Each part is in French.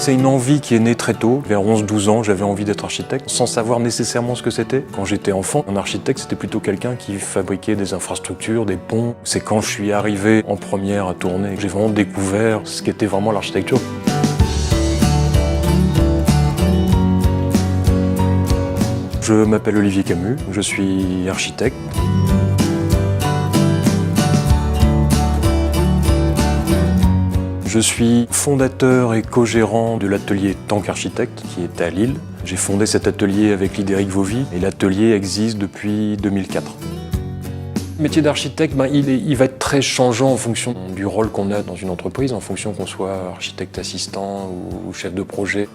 C'est une envie qui est née très tôt. Vers 11-12 ans, j'avais envie d'être architecte, sans savoir nécessairement ce que c'était. Quand j'étais enfant, un architecte, c'était plutôt quelqu'un qui fabriquait des infrastructures, des ponts. C'est quand je suis arrivé en première à tourner que j'ai vraiment découvert ce qu'était vraiment l'architecture. Je m'appelle Olivier Camus, je suis architecte. Je suis fondateur et co-gérant de l'atelier Tank Architecte qui est à Lille. J'ai fondé cet atelier avec Lidéric Vauvy et l'atelier existe depuis 2004. Le métier d'architecte, il va être très changeant en fonction du rôle qu'on a dans une entreprise, en fonction qu'on soit architecte assistant ou chef de projet,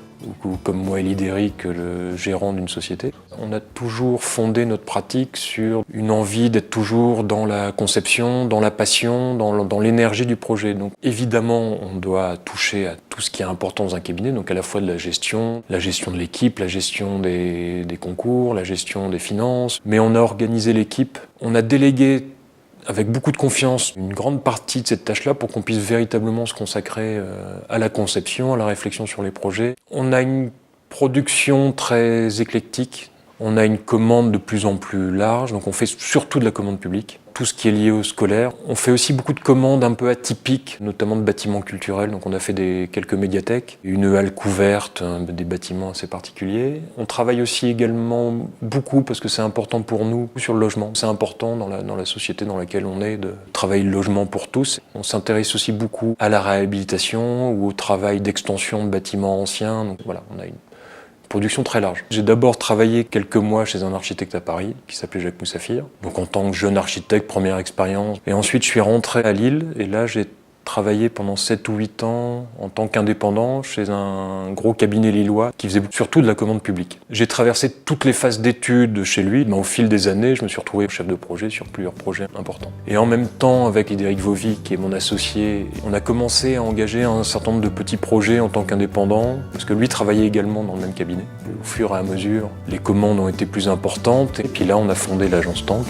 ou comme moi et Lidéric, le gérant d'une société. On a toujours fondé notre pratique sur une envie d'être toujours dans la conception, dans la passion, dans l'énergie du projet. Donc évidemment, on doit toucher à tout ce qui est important dans un cabinet, donc à la fois de la gestion de l'équipe, la gestion des concours, la gestion des finances, mais on a organisé l'équipe, on a délégué avec beaucoup de confiance une grande partie de cette tâche-là pour qu'on puisse véritablement se consacrer à la conception, à la réflexion sur les projets. On a une production très éclectique, on a une commande de plus en plus large, donc on fait surtout de la commande publique, tout ce qui est lié au scolaire. On fait aussi beaucoup de commandes un peu atypiques, notamment de bâtiments culturels, donc on a fait quelques médiathèques, une halle couverte, des bâtiments assez particuliers. On travaille aussi également beaucoup, parce que c'est important pour nous, sur le logement. C'est important dans la société dans laquelle on est de travailler le logement pour tous. On s'intéresse aussi beaucoup à la réhabilitation ou au travail d'extension de bâtiments anciens. Donc voilà, on a une production très large. J'ai d'abord travaillé quelques mois chez un architecte à Paris qui s'appelait Jacques Moussafir, donc en tant que jeune architecte, première expérience. Et ensuite je suis rentré à Lille et là j'ai travaillé pendant 7 ou 8 ans en tant qu'indépendant chez un gros cabinet lillois qui faisait surtout de la commande publique. J'ai traversé toutes les phases d'études chez lui, mais au fil des années je me suis retrouvé chef de projet sur plusieurs projets importants. Et en même temps avec Lidéric Vauvy qui est mon associé, on a commencé à engager un certain nombre de petits projets en tant qu'indépendant, parce que lui travaillait également dans le même cabinet. Au fur et à mesure, les commandes ont été plus importantes et puis là on a fondé l'agence Tank.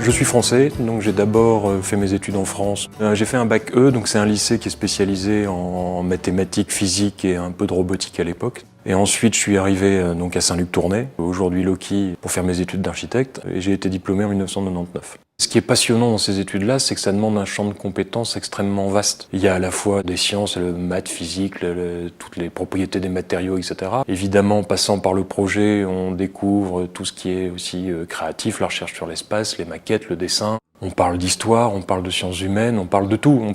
Je suis français, donc j'ai d'abord fait mes études en France. J'ai fait un bac E, donc c'est un lycée qui est spécialisé en mathématiques, physique et un peu de robotique à l'époque. Et ensuite, je suis arrivé donc à Saint-Luc-Tournai, aujourd'hui Loki, pour faire mes études d'architecte, et j'ai été diplômé en 1999. Ce qui est passionnant dans ces études-là, c'est que ça demande un champ de compétences extrêmement vaste. Il y a à la fois des sciences, le maths, physique, toutes les propriétés des matériaux, etc. Évidemment, en passant par le projet, on découvre tout ce qui est aussi créatif, la recherche sur l'espace, les maquettes, le dessin. On parle d'histoire, on parle de sciences humaines, on parle de tout, on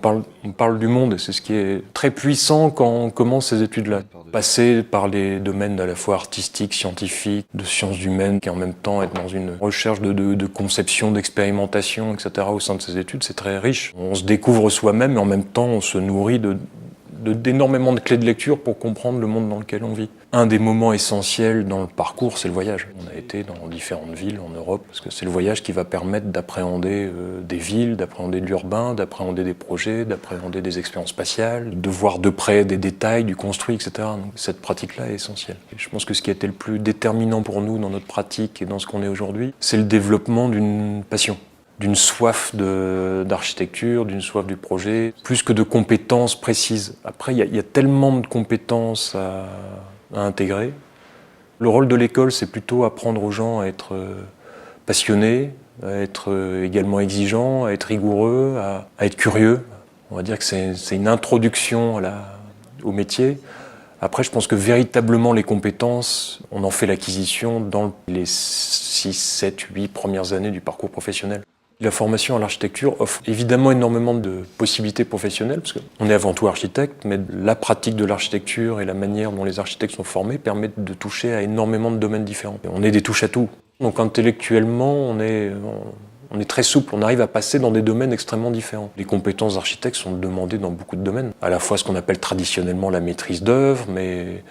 parle du monde, et c'est ce qui est très puissant quand on commence ces études-là. Passer par les domaines à la fois artistiques, scientifiques, de sciences humaines, et en même temps être dans une recherche de conception, d'expérimentation, etc. au sein de ces études, c'est très riche. On se découvre soi-même, mais en même temps on se nourrit d'énormément de clés de lecture pour comprendre le monde dans lequel on vit. Un des moments essentiels dans le parcours, c'est le voyage. On a été dans différentes villes en Europe, parce que c'est le voyage qui va permettre d'appréhender des villes, d'appréhender de l'urbain, d'appréhender des projets, d'appréhender des expériences spatiales, de voir de près des détails, du construit, etc. Donc, cette pratique-là est essentielle. Et je pense que ce qui a été le plus déterminant pour nous dans notre pratique et dans ce qu'on est aujourd'hui, c'est le développement d'une passion, d'une soif d'architecture, d'une soif du projet, plus que de compétences précises. Après, il y a tellement de compétences à intégrer. Le rôle de l'école, c'est plutôt apprendre aux gens à être passionnés, à être également exigeants, à être rigoureux, à être curieux. On va dire que c'est une introduction au métier. Après, je pense que véritablement les compétences, on en fait l'acquisition dans les 6, 7, 8 premières années du parcours professionnel. La formation à l'architecture offre évidemment énormément de possibilités professionnelles, parce qu'on est avant tout architecte, mais la pratique de l'architecture et la manière dont les architectes sont formés permettent de toucher à énormément de domaines différents. On est des touche-à-tout. Donc intellectuellement, on est très souple, on arrive à passer dans des domaines extrêmement différents. Les compétences d'architecte sont demandées dans beaucoup de domaines. À la fois ce qu'on appelle traditionnellement la maîtrise d'œuvre, mais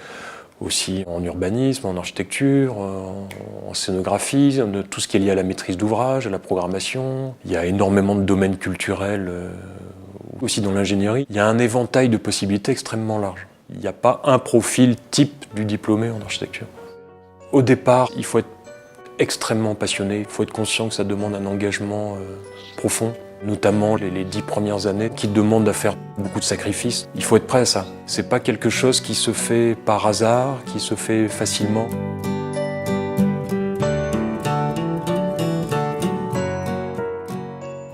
aussi en urbanisme, en architecture, en scénographie, tout ce qui est lié à la maîtrise d'ouvrage, à la programmation. Il y a énormément de domaines culturels, aussi dans l'ingénierie. Il y a un éventail de possibilités extrêmement large. Il n'y a pas un profil type du diplômé en architecture. Au départ, il faut être extrêmement passionné, il faut être conscient que ça demande un engagement profond. notamment les 10 premières années qui demandent à faire beaucoup de sacrifices. Il faut être prêt à ça. C'est pas quelque chose qui se fait par hasard, qui se fait facilement.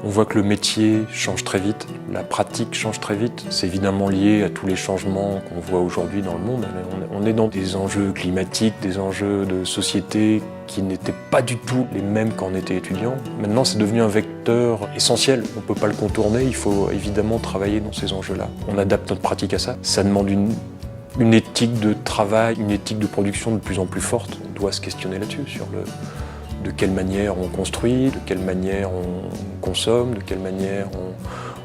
On voit que le métier change très vite, la pratique change très vite. C'est évidemment lié à tous les changements qu'on voit aujourd'hui dans le monde. On est dans des enjeux climatiques, des enjeux de société qui n'étaient pas du tout les mêmes quand on était étudiant. Maintenant, c'est devenu un vecteur essentiel. On ne peut pas le contourner, il faut évidemment travailler dans ces enjeux-là. On adapte notre pratique à ça. Ça demande une éthique de travail, une éthique de production de plus en plus forte. On doit se questionner là-dessus, sur de quelle manière on construit, de quelle manière on consomme, de quelle manière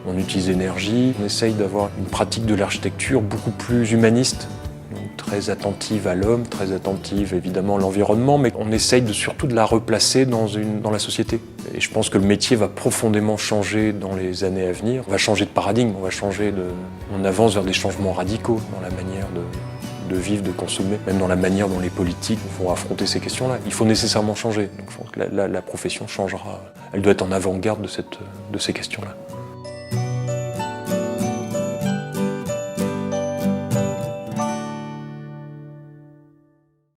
on utilise l'énergie. On essaye d'avoir une pratique de l'architecture beaucoup plus humaniste, donc très attentive à l'homme, très attentive évidemment à l'environnement, mais on essaye surtout de la replacer dans la société. Et je pense que le métier va profondément changer dans les années à venir. On va changer de paradigme, on avance vers des changements radicaux dans la manière de vivre, de consommer, même dans la manière dont les politiques vont affronter ces questions-là. Il faut nécessairement changer. Donc je pense que la profession changera. Elle doit être en avant-garde de ces questions-là.